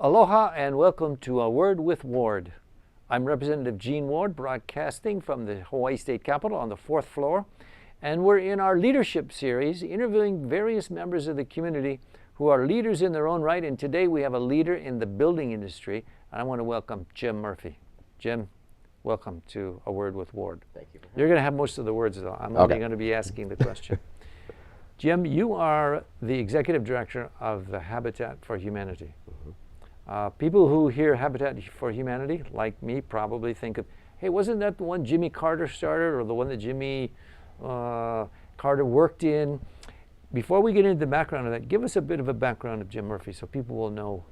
Aloha and welcome to A Word with Ward. I'm Representative Gene Ward, broadcasting from the Hawaii State Capitol on the 4th floor, and we're in our leadership series interviewing various members of the community who are leaders in their own right, and today we have a leader in the building industry, and I want to welcome Jim Murphy. Jim, welcome to A Word with Ward. Thank you. You're going to have most of the words, though. I'm only going to be asking the question. Jim, you are the executive director of the Habitat for Humanity. People who hear Habitat for Humanity, like me, probably think of, hey, wasn't that the one Jimmy Carter started or the one that Jimmy Carter worked in? Before we get into the background of that, give us a bit of a background of Jim Murphy so people will know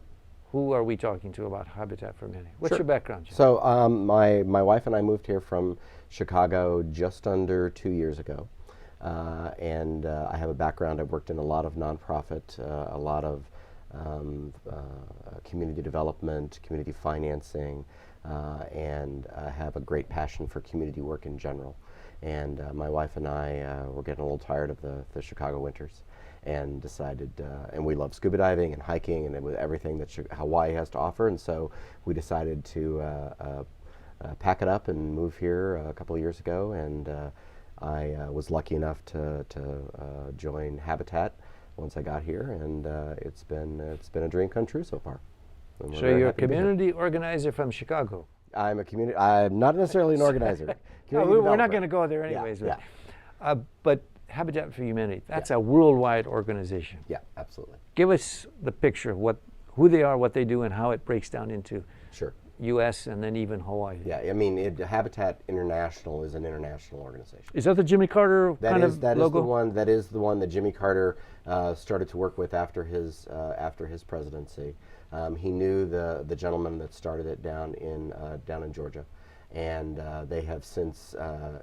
who are we talking to about Habitat for Humanity. What's your background, Jim? So my wife and I moved here from Chicago just under 2 years ago. And I have a background. I've worked in a lot of nonprofit, a lot of community development, community financing, and have a great passion for community work in general. And my wife and I were getting a little tired of the Chicago winters and decided, and we love scuba diving and hiking and everything that Hawaii has to offer, and so we decided to pack it up and move here a couple of years ago, and I was lucky enough to join Habitat once I got here, and it's been a dream come true so far. So you're a community organizer from Chicago. I'm not necessarily an organizer. No, we're not going to go there anyways. Yeah. But Habitat for Humanity, that's a worldwide organization. Yeah, absolutely. Give us the picture of who they are, what they do, and how it breaks down into U.S. and then even Hawaii. Yeah, I mean, Habitat International is an international organization. Is that the Jimmy Carter kind of logo? That is the one that Jimmy Carter started to work with after his presidency. He knew the gentleman that started it down in Georgia, and they have since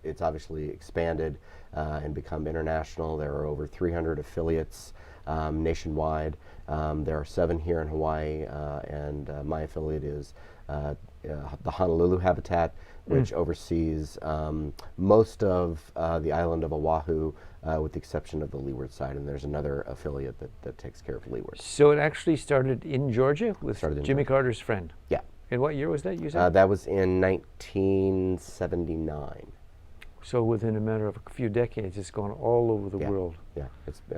it's obviously expanded and become international. There are over 300 affiliates nationwide. There are 7 here in Hawaii, and my affiliate is the Honolulu Habitat, which oversees most of the island of Oahu, with the exception of the leeward side, and there's another affiliate that takes care of leeward. So it actually started in Georgia with Jimmy Carter's friend? Yeah. And what year was that, you said? That was in 1979. So within a matter of a few decades, it's gone all over the world. Yeah, it's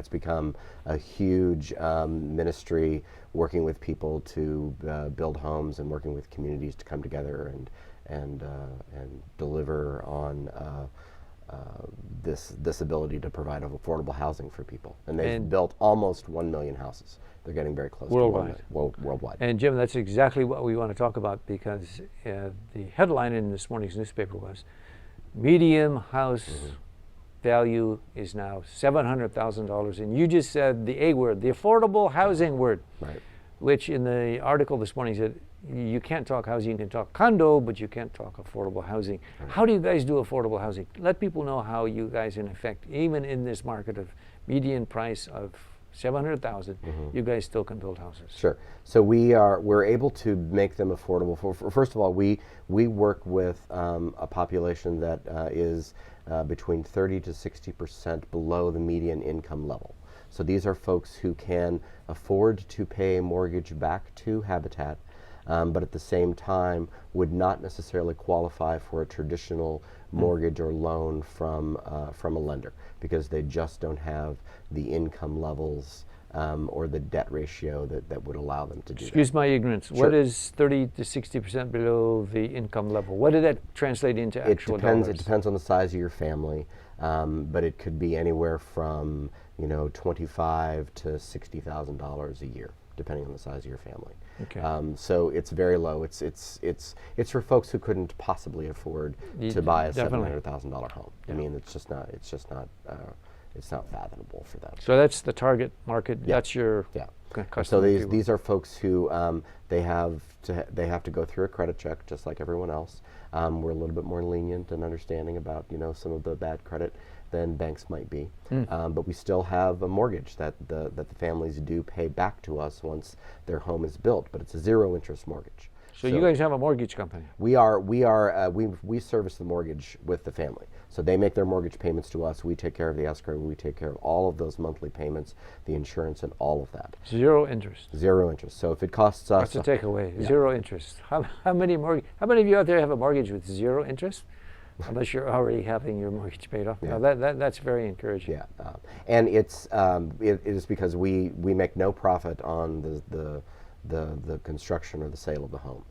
become a huge ministry, working with people to build homes and working with communities to come together and deliver on this ability to provide affordable housing for people. And they've built almost 1 million houses. They're getting very close worldwide. to worldwide. And Jim, that's exactly what we want to talk about, because the headline in this morning's newspaper was, median house value is now $700,000, and you just said the A word, the affordable housing word, which in the article this morning said you can't talk housing, you can talk condo, but you can't talk affordable housing. How do you guys do affordable housing? Let people know how you guys, in effect, even in this market of median price of $700,000, you guys still can build houses. Sure. So we're able to make them affordable. First of all, we work with a population that is between 30 to 60% below the median income level. So these are folks who can afford to pay a mortgage back to Habitat, but at the same time would not necessarily qualify for a traditional mortgage or loan from a lender, because they just don't have the income levels or the debt ratio that would allow them to do that. Excuse my ignorance. Sure. What is 30 to 60% below the income level? What did that translate into actual dollars? It depends on the size of your family, but it could be anywhere from $25,000 to $60,000 a year, depending on the size of your family. Okay. So it's very low. It's for folks who couldn't possibly afford to buy a $700,000 home. Yeah. I mean, it's not fathomable for them. So that's the target market. Yeah. That's your customer. So these are folks who they have to go through a credit check just like everyone else. We're a little bit more lenient and understanding about some of the bad credit than banks might be, but we still have a mortgage that the families do pay back to us once their home is built. But it's a 0 interest mortgage. So you guys have a mortgage company. We service the mortgage with the family. So they make their mortgage payments to us. We take care of the escrow. We take care of all of those monthly payments, the insurance, and all of that. Zero interest. Zero interest. So if it costs us, That's a takeaway. Yeah. Zero interest. How many of you out there have a mortgage with zero interest? Unless you're already having your mortgage paid off. Yeah. No, that's very encouraging. Yeah, and it is because we make no profit on the construction or the sale of the home.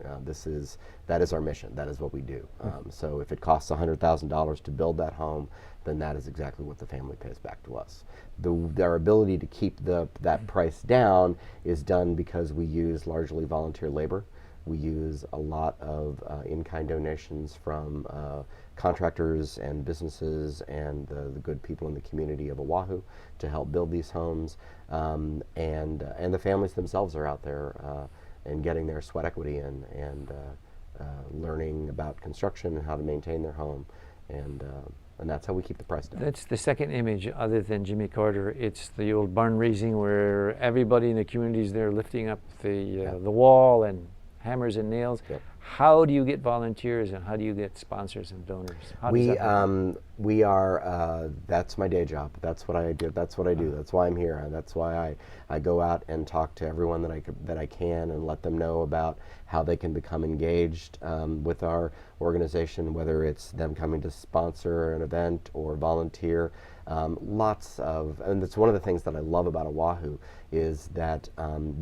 That is our mission. That is what we do. So if it costs $100,000 to build that home, then that is exactly what the family pays back to us. Our ability to keep that price down is done because we use largely volunteer labor. We use a lot of in-kind donations from contractors and businesses and the good people in the community of Oahu to help build these homes. And the families themselves are out there and getting their sweat equity in and learning about construction and how to maintain their home. And that's how we keep the price down. That's the second image other than Jimmy Carter. It's the old barn raising where everybody in the community is there lifting up the wall and hammers and nails. Yep. How do you get volunteers and how do you get sponsors and donors? We are. That's my day job. That's what I do. That's what I do. That's why I'm here. That's why I go out and talk to everyone that I can and let them know about how they can become engaged with our organization, whether it's them coming to sponsor an event or volunteer. And it's one of the things that I love about Oahu is that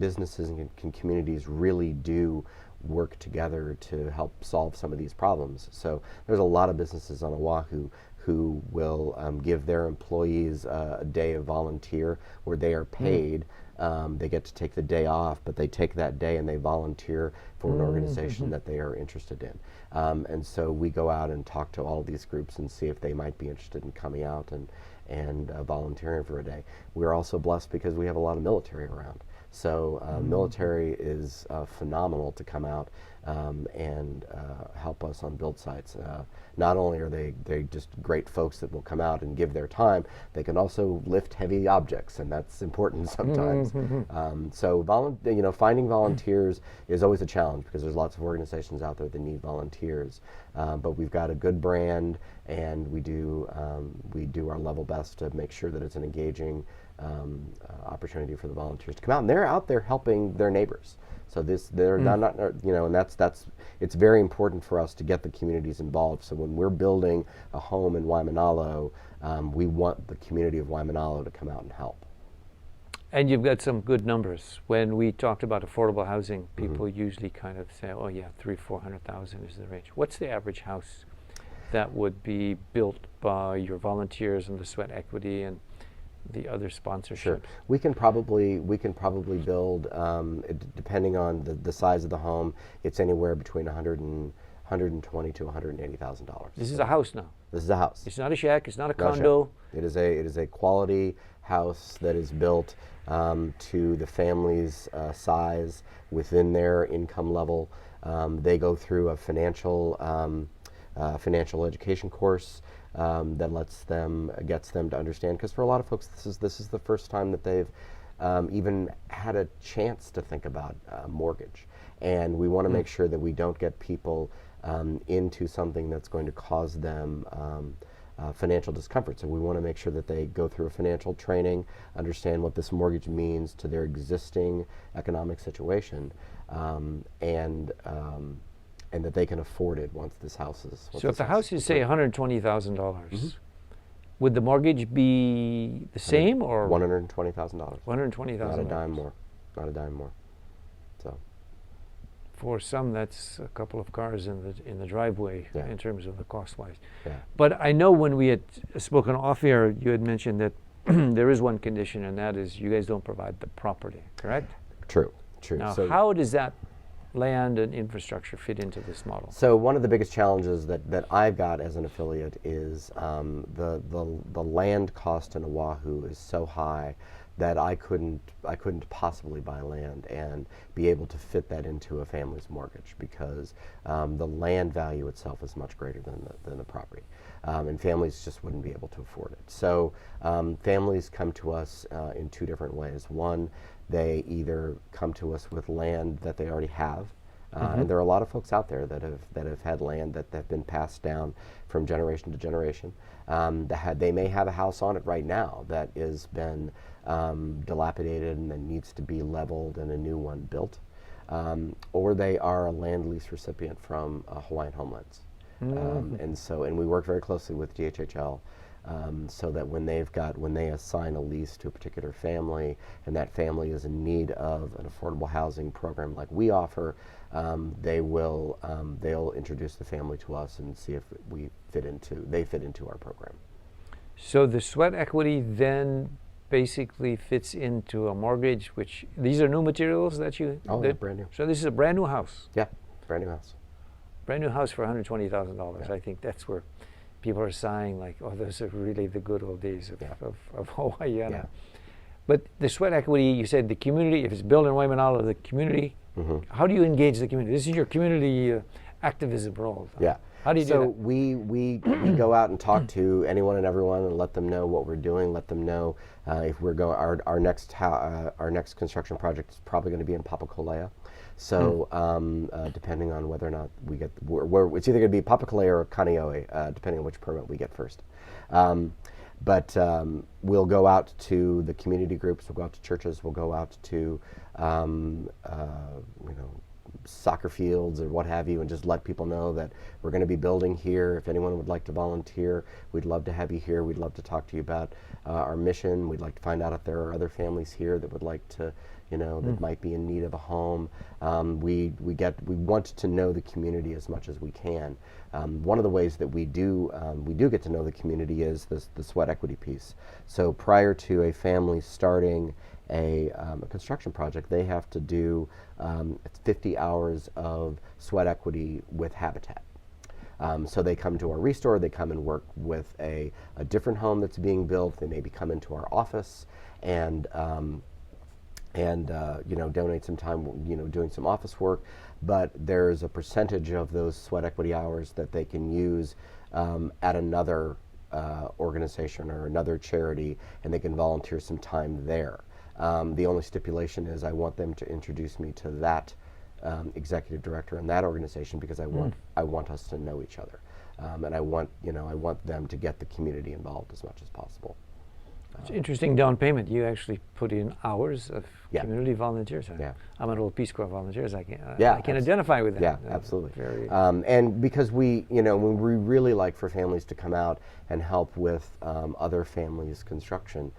businesses and communities really do work together to help solve some of these problems. So there's a lot of businesses on Oahu who will give their employees a day of volunteer where they are paid. They get to take the day off, but they take that day and they volunteer for an organization that they are interested in. And so we go out and talk to all of these groups and see if they might be interested in coming out and volunteering for a day. We're also blessed because we have a lot of military around. So military is phenomenal to come out and help us on build sites. Not only are they just great folks that will come out and give their time, they can also lift heavy objects, and that's important sometimes. So finding volunteers is always a challenge because there's lots of organizations out there that need volunteers. But we've got a good brand, and we do our level best to make sure that it's an engaging opportunity for the volunteers to come out, and they're out there helping their neighbors. So they're not and that's it's very important for us to get the communities involved. So when we're building a home in Waimanalo, we want the community of Waimanalo to come out and help. And you've got some good numbers. When we talked about affordable housing, people usually kind of say, "Oh yeah, 300,000-400,000 is the range." What's the average house that would be built by your volunteers and the sweat equity and the other sponsorships? Sure. We can probably build, depending on the size of the home, it's anywhere between $120,000 to $180,000. This is a house now. This is a house. It's not a shack. It's not a condo. It is a quality house that is built to the family's size within their income level. They go through a financial education course that gets them to understand. Because for a lot of folks, this is the first time that they've even had a chance to think about mortgage, and we want to make sure that we don't get people into something that's going to cause them financial discomfort. So we want to make sure that they go through a financial training, understand what this mortgage means to their existing economic situation, and that they can afford it once this house is. So if the house is, say, $120,000, would the mortgage be the same or $120,000? $120,000. Not a dime more. Not a dime more. So. For some, that's a couple of cars in the driveway in terms of the cost-wise. Yeah. But I know when we had spoken off-air, you had mentioned that there is one condition, and that is you guys don't provide the property, correct? True. Now, so how does that land and infrastructure fit into this model? So one of the biggest challenges that I've got as an affiliate is the land cost in Oahu is so high that I couldn't possibly buy land and be able to fit that into a family's mortgage because the land value itself is much greater than the property, and families just wouldn't be able to afford it. So families come to us in two different ways. One, they either come to us with land that they already have, And there are a lot of folks out there that have had land that have been passed down from generation to generation. They may have a house on it right now that has been dilapidated and then needs to be leveled and a new one built, or they are a land lease recipient from Hawaiian Homelands. And we work very closely with DHHL. So that when they assign a lease to a particular family, and that family is in need of an affordable housing program like we offer, they'll introduce the family to us and see if they fit into our program. So the sweat equity then basically fits into a mortgage, which these are new materials that you. Yeah, brand new. So this is a brand new house. Yeah, brand new house. Brand new house for $120,000. Yeah. I think that's where people are sighing, like, oh, those are really the good old days of Hawaii. Yeah. But the sweat equity, you said the community, if it's built in Waimanalo, the community, how do you engage the community? This is your community activism role. Yeah. How do you do so that? we go out and talk to anyone and everyone and let them know what we're doing. Let them know if we're going. Our next construction project is probably going to be in Papakolea. So depending on whether or not we get, it's either going to be Papakolea or Kaneohe, depending on which permit we get first. But we'll go out to the community groups. We'll go out to churches. We'll go out to soccer fields or what have you, and just let people know that we're going to be building here. If anyone would like to volunteer, we'd love to have you here. We'd love to talk to you about our mission. We'd like to find out if there are other families here that would like to, that might be in need of a home. We want to know the community as much as we can. One of the ways that we do get to know the community is the sweat equity piece. So prior to a family starting a construction project, they have to do 50 hours of sweat equity with Habitat. So they come to our restore, they come and work with a different home that's being built. They maybe come into our office and donate some time, doing some office work. But there's a percentage of those sweat equity hours that they can use at another organization or another charity, and they can volunteer some time there. The only stipulation is I want them to introduce me to that executive director in that organization, because I want us to know each other, and I want them to get the community involved as much as possible. It's interesting down payment. You actually put in hours of community volunteers. Yeah. I'm an old Peace Corps volunteers. I can identify with that. Yeah, absolutely. And because we really like for families to come out and help with other families' construction,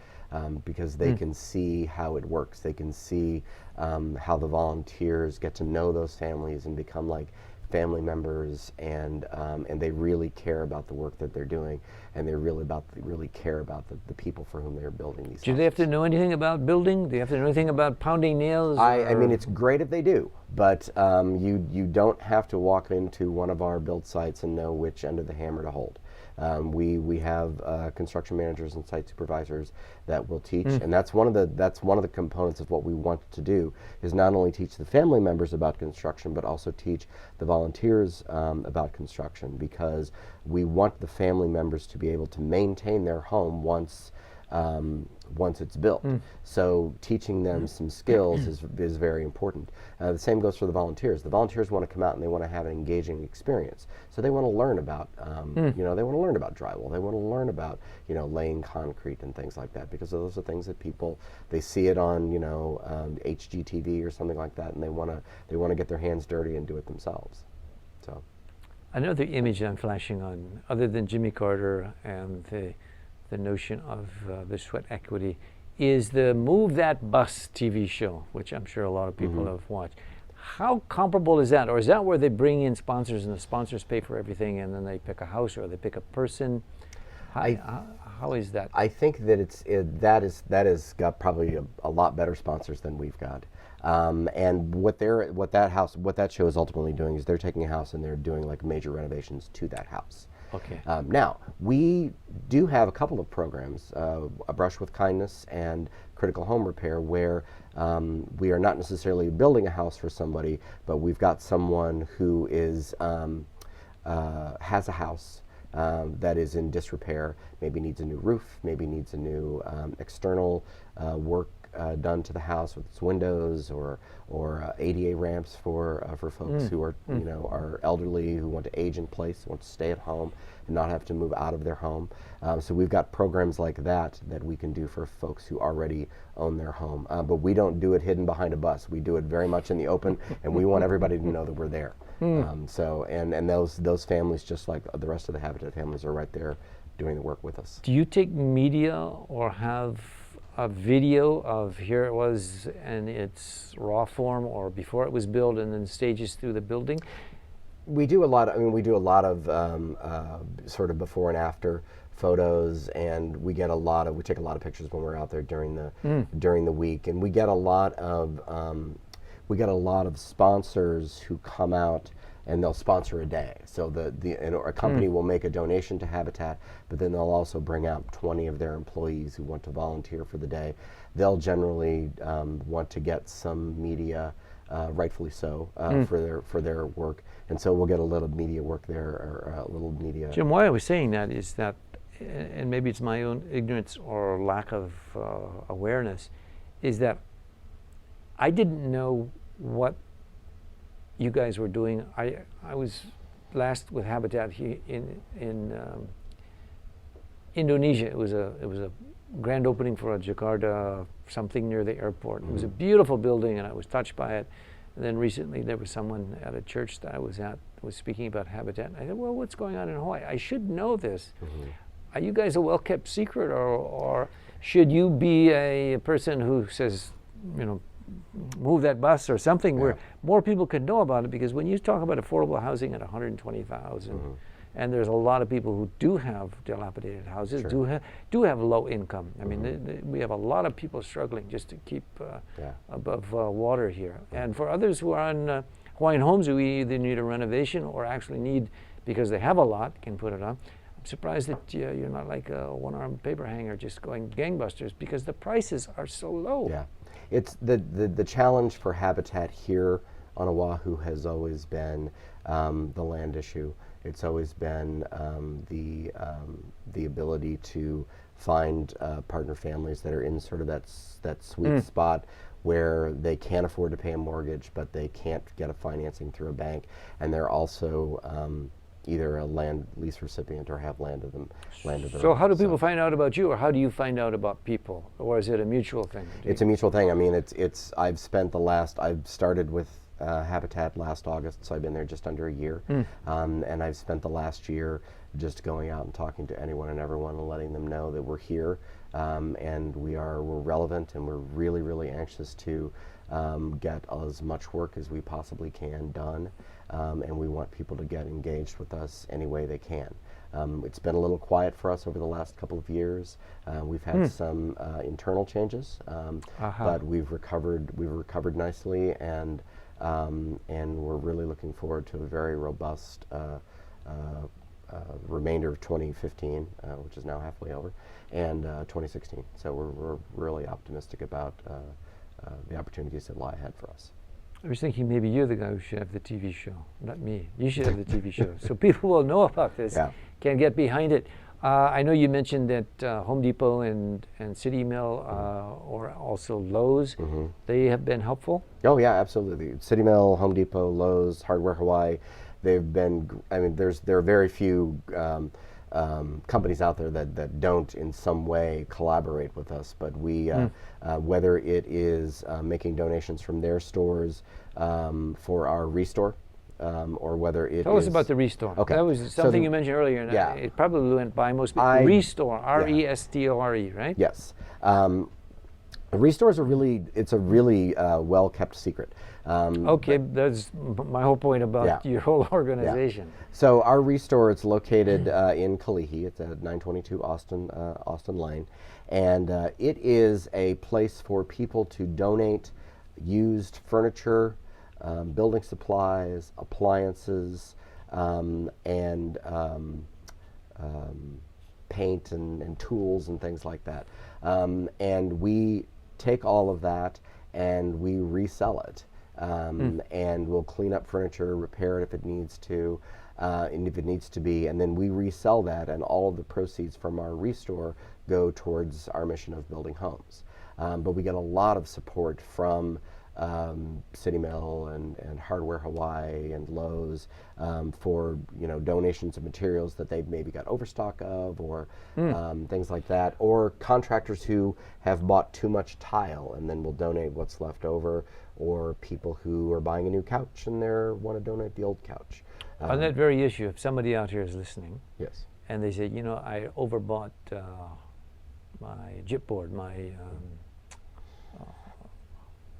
because they can see how it works. They can see how the volunteers get to know those families and become like family members, and they really care about the work that they're doing, and they really care about the people for whom they're building these. Do they have to know anything about building? Do they have to know anything about pounding nails? I mean, it's great if they do, but you don't have to walk into one of our build sites and know which end of the hammer to hold. We have construction managers and site supervisors that will teach, and that's one of the components of what we want to do, is not only teach the family members about construction, but also teach the volunteers about construction, because we want the family members to be able to maintain their home once it's built. So teaching them some skills is very important. The same goes for the volunteers. The volunteers want to come out and they want to have an engaging experience. So they want to learn about, they want to learn about drywall. They want to learn about, laying concrete and things like that, because those are things that they see it on, HGTV or something like that, and they want to get their hands dirty and do it themselves. So another image I'm flashing on, other than Jimmy Carter and the notion of the sweat equity, is the Move That Bus TV show, which I'm sure a lot of people have watched. How comparable is that? Or is that where they bring in sponsors and the sponsors pay for everything, and then they pick a house or they pick a person? How is that? I think that that has got probably a lot better sponsors than we've got. And what that show is ultimately doing is they're taking a house and they're doing like major renovations to that house. Okay. Now, we do have a couple of programs, A Brush with Kindness and Critical Home Repair, where we are not necessarily building a house for somebody, but we've got someone who has a house that is in disrepair, maybe needs a new roof, maybe needs a new external work done to the house with its windows or ADA ramps for folks who are are elderly, who want to age in place, want to stay at home and not have to move out of their home. So we've got programs like that we can do for folks who already own their home. But we don't do it hidden behind a bus. We do it very much in the open, and we want everybody to know that we're there. And those families, just like the rest of the Habitat families, are right there doing the work with us. Do you take media or have a video of here it was in its raw form or before it was built and then stages through the building? We do a lot. We do a lot of sort of before and after photos, and we take a lot of pictures when we're out there during the week, and we get a lot of sponsors who come out and they'll sponsor a day. So a company will make a donation to Habitat, but then they'll also bring out 20 of their employees who want to volunteer for the day. They'll generally want to get some media, rightfully so, for their work, and so we'll get a little media work there, or a little media. Jim, why I was saying that is that, and maybe it's my own ignorance or lack of awareness, is that I didn't know what you guys were doing. I was last with Habitat in Indonesia. It was a grand opening for a Jakarta something near the airport. It was a beautiful building, and I was touched by it. And then recently there was someone at a church that I was at was speaking about Habitat. And I said, well, what's going on in Hawaii? I should know this. Are you guys a well-kept secret, or should you be a person who says, move that bus or something where more people could know about it? Because when you talk about affordable housing at 120,000, and there's a lot of people who do have dilapidated houses, do have low income. I mean, we have a lot of people struggling just to keep above water here. And for others who are on Hawaiian homes, who either need a renovation or actually need, because they have a lot, can put it on. I'm surprised that you're not like a one-armed paper hanger just going gangbusters, because the prices are so low. Yeah. It's the challenge for Habitat here on Oahu has always been the land issue. It's always been the ability to find partner families that are in sort of that sweet spot where they can't afford to pay a mortgage, but they can't get a financing through a bank, and they're also either a land lease recipient or have land of them. So how do people find out about you, or how do you find out about people, or is it a mutual thing? It's a mutual thing. I mean, I've started with Habitat last August, so I've been there just under a year, and I've spent the last year just going out and talking to anyone and everyone and letting them know that we're here, and we're relevant, and we're really, really anxious to get as much work as we possibly can done, and we want people to get engaged with us any way they can. It's been a little quiet for us over the last couple of years. We've had some internal changes, but we've recovered nicely, and we're really looking forward to a very robust remainder of 2015, which is now halfway over, and 2016. So we're really optimistic about the opportunities that lie ahead for us. I was thinking maybe you're the guy who should have the TV show, not me. You should have the TV show, so people will know about this, can get behind it. I know you mentioned that Home Depot and City Mill, or also Lowe's, they have been helpful? Oh yeah, absolutely. City Mill, Home Depot, Lowe's, Hardware Hawaii, they've been, I mean, there are very few companies out there that don't in some way collaborate with us, but we, whether it is making donations from their stores for our Restore, or whether it Tell us about the Restore. Okay. That was something you mentioned earlier, and it probably went by most people. Restore, R-E-S-T-O-R-E, right? Yes. Restore is a really well-kept secret. Okay, that's my whole point about your whole organization. Yeah. So our Restore, it's located in Kalihi. It's at 922 Austin Lane, and it is a place for people to donate used furniture, building supplies, appliances, and paint and tools and things like that. And we take all of that and we resell it. And we'll clean up furniture, repair it if it needs to, and if it needs to be, and then we resell that, and all of the proceeds from our Restore go towards our mission of building homes. but we get a lot of support from City Mill and Hardware Hawaii and Lowe's for donations of materials that they've maybe got overstock of, or things like that, or contractors who have bought too much tile and then will donate what's left over, or people who are buying a new couch and they want to donate the old couch. On that very issue, if somebody out here is listening, Yes. and they say, I overbought my gypboard,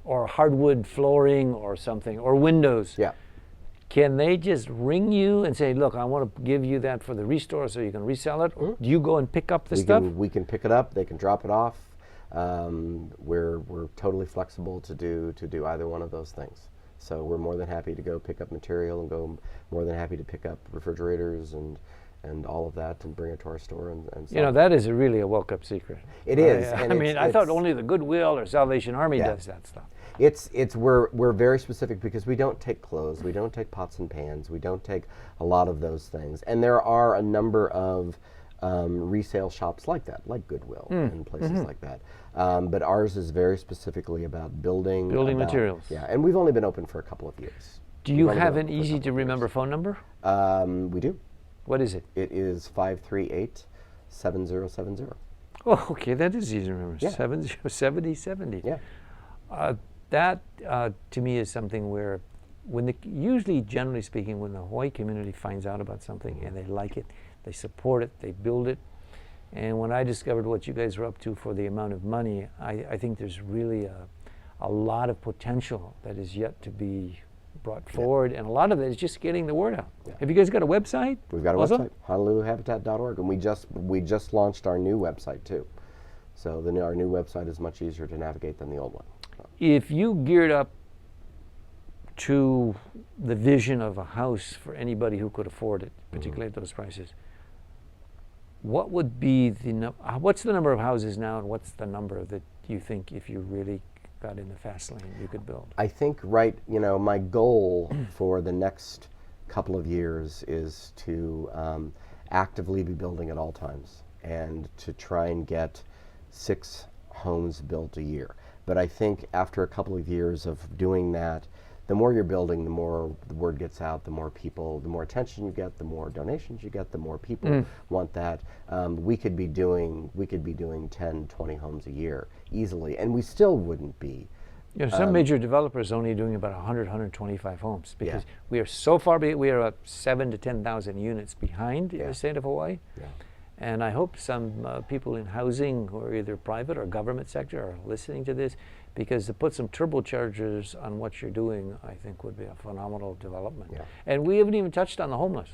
or hardwood flooring or something, or windows. Yeah. Can they just ring you and say, look, I want to give you that for the restore so you can resell it? Or do you go and pick up the stuff? We can pick it up. They can drop it off. We're totally flexible to do either one of those things. So we're more than happy to go pick up material, and go more than happy to pick up refrigerators and all of that and bring it to our store and sell. That is really a well-kept secret. It is. I thought only the Goodwill or Salvation Army does that stuff. We're very specific because we don't take clothes, we don't take pots and pans, we don't take a lot of those things. And there are a number of resale shops like that, like Goodwill and places like that. But ours is very specifically about building materials. Yeah, and we've only been open for a couple of years. Do you have an easy to remember phone number? We do. What is it? It is 538-7070. Oh, okay, that is easy to remember. Yeah. 7070. Yeah. That to me is something where, usually, generally speaking, when the Hawaii community finds out about something and they like it, they support it, they build it. And when I discovered what you guys were up to for the amount of money, I think there's really a lot of potential that is yet to be brought forward, and a lot of it is just getting the word out. Yeah. Have you guys got a website? We've got a website, HonoluluHabitat.org, and we just launched our new website too. So our new website is much easier to navigate than the old one. If you geared up to the vision of a house for anybody who could afford it, particularly at those prices, what would be what's the number of houses now, and what's the number that you think, if you really got in the fast lane, you could build? I think my goal for the next couple of years is to actively be building at all times, and to try and get 6 homes built a year. But I think after a couple of years of doing that, the more you're building, the more the word gets out, the more people, the more attention you get, the more donations you get, the more people want that. We could be doing 10, 20 homes a year easily, and we still wouldn't be. Some major developers only doing about 100, 125 homes, because we are so far we are about 7,000 to 10,000 units behind the state of Hawaii. Yeah. And I hope some people in housing, who are either private or government sector, are listening to this, because to put some turbochargers on what you're doing, I think would be a phenomenal development. Yeah. And we haven't even touched on the homeless.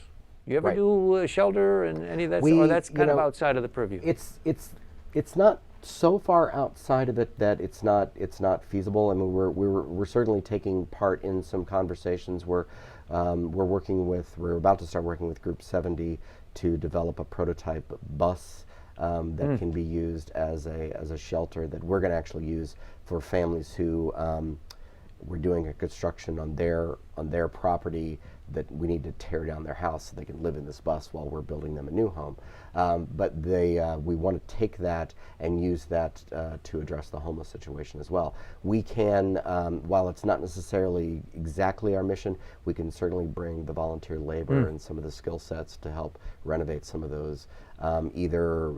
You ever do a shelter and any of that? Or that's kind of outside of the purview? It's not so far outside of it that it's not feasible. I mean, we're certainly taking part in some conversations where we're about to start working with Group 70 to develop a prototype bus that can be used as a shelter that we're going to actually use for families who we're doing a construction on their property that we need to tear down their house so they can live in this bus while we're building them a new home. But we want to take that and use that to address the homeless situation as well. We can, while it's not necessarily exactly our mission, we can certainly bring the volunteer labor and some of the skill sets to help renovate some of those, either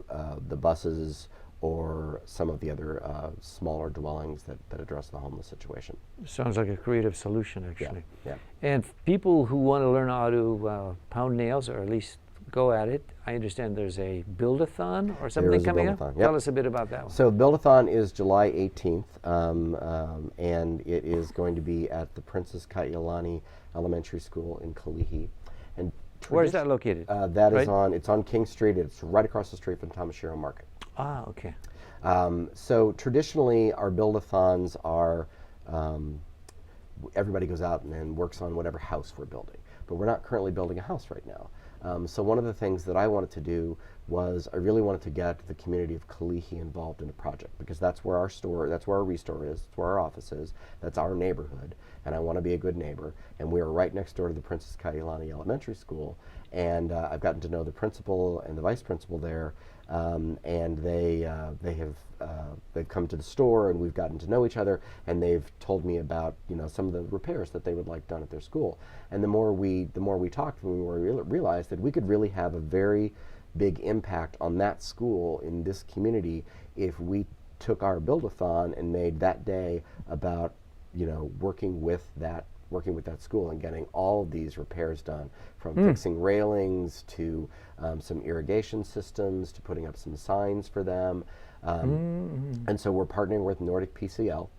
the buses or some of the other smaller dwellings that address the homeless situation. Sounds like a creative solution, actually. Yeah. And people who want to learn how to pound nails, or at least go at it, I understand there's a build-a-thon or something coming up? Yep. Tell us a bit about that one. So Build-a-thon is July 18th, and it is going to be at the Princess Kai'ilani Elementary School in Kalihi. And where is that located? It's on King Street. It's right across the street from Tamashiro Market. Ah, okay. So traditionally, our build-a-thons are everybody goes out and works on whatever house we're building. But we're not currently building a house right now. So one of the things that I wanted to do was I really wanted to get the community of Kalihi involved in the project, because that's where our store, that's where our restore is, that's where our office is, that's our neighborhood, and I want to be a good neighbor. And we are right next door to the Princess Kai'ilani Elementary School, and I've gotten to know the principal and the vice principal there and they've come to the store, and we've gotten to know each other, and they've told me about some of the repairs that they would like done at their school. And the more we talked, we realized that we could really have a very big impact on that school in this community if we took our build-a-thon and made that day about working with that school and getting all of these repairs done, from fixing railings to some irrigation systems to putting up some signs for them. And so we're partnering with Nordic PCL,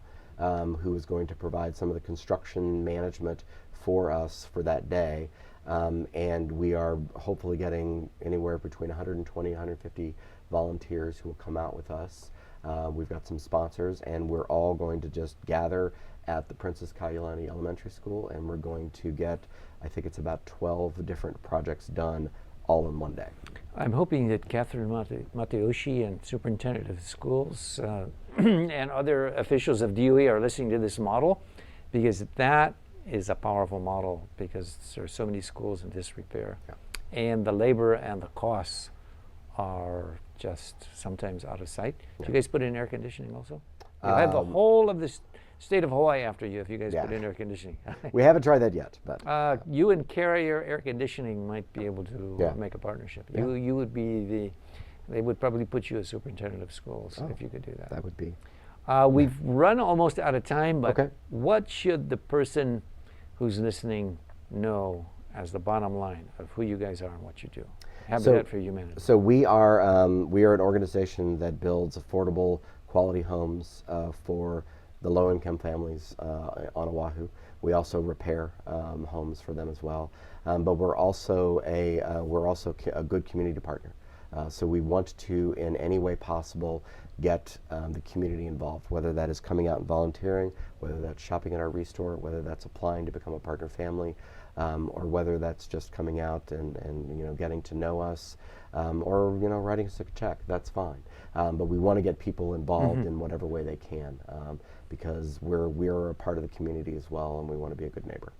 who is going to provide some of the construction management for us for that day. And we are hopefully getting anywhere between 120 and 150 volunteers who will come out with us. We've got some sponsors, and we're all going to just gather at the Princess Kailani Elementary School, and we're going to get, I think it's about 12 different projects done all in one day. I'm hoping that Catherine Mateoshi and Superintendent of Schools and other officials of DOE are listening to this model, because that is a powerful model, because there are so many schools in disrepair. Yeah. And the labor and the costs are just sometimes out of sight. Yeah. Do you guys put in air conditioning also? You'll have the whole of the state of Hawaii after you if you guys put in air conditioning. We haven't tried that yet, but you and Carrier Air Conditioning might be able to make a partnership. Yeah. You would be they would probably put you as superintendent of schools if you could do that. That would be. We've run almost out of time, but Okay. what should the person who's listening know as the bottom line of who you guys are and what you do? Habitat for Humanity. So we are an organization that builds affordable, quality homes for the low-income families on Oahu. We also repair homes for them as well, but we're also a good community partner. So we want to, in any way possible, get the community involved, whether that is coming out and volunteering, whether that's shopping at our restore, whether that's applying to become a partner family, or whether that's just coming out and getting to know us, or writing us a check. That's fine. But we want to get people involved in whatever way they can, because we're a part of the community as well, and we want to be a good neighbor.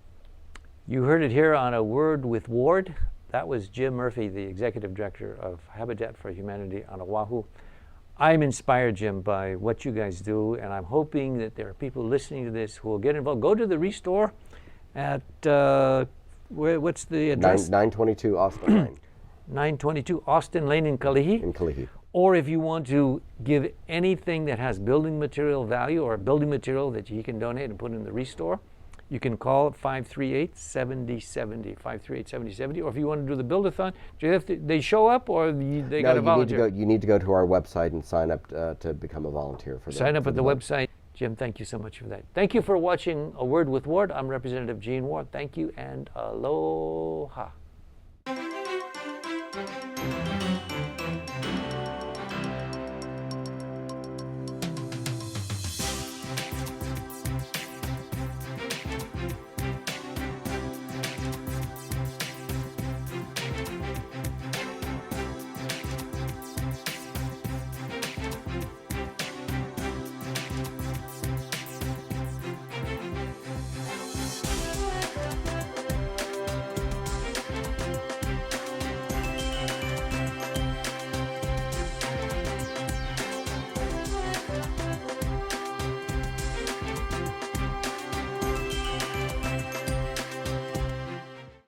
You heard it here on A Word with Ward. That was Jim Murphy, the Executive Director of Habitat for Humanity on Oahu. I'm inspired, Jim, by what you guys do, and I'm hoping that there are people listening to this who will get involved. Go to the restore at, what's the address? 922 Austin Lane. 922 Austin Lane in Kalihi. In Kalihi. Or if you want to give anything that has building material value or building material that you can donate and put in the restore, you can call 538-7070, 538-7070. Or if you want to do the build-a-thon, do you have to, they show up or they got to volunteer? You need to go to our website and sign up to become a volunteer for that. Sign up at the website. Jim, thank you so much for that. Thank you for watching A Word with Ward. I'm Representative Gene Ward. Thank you and aloha.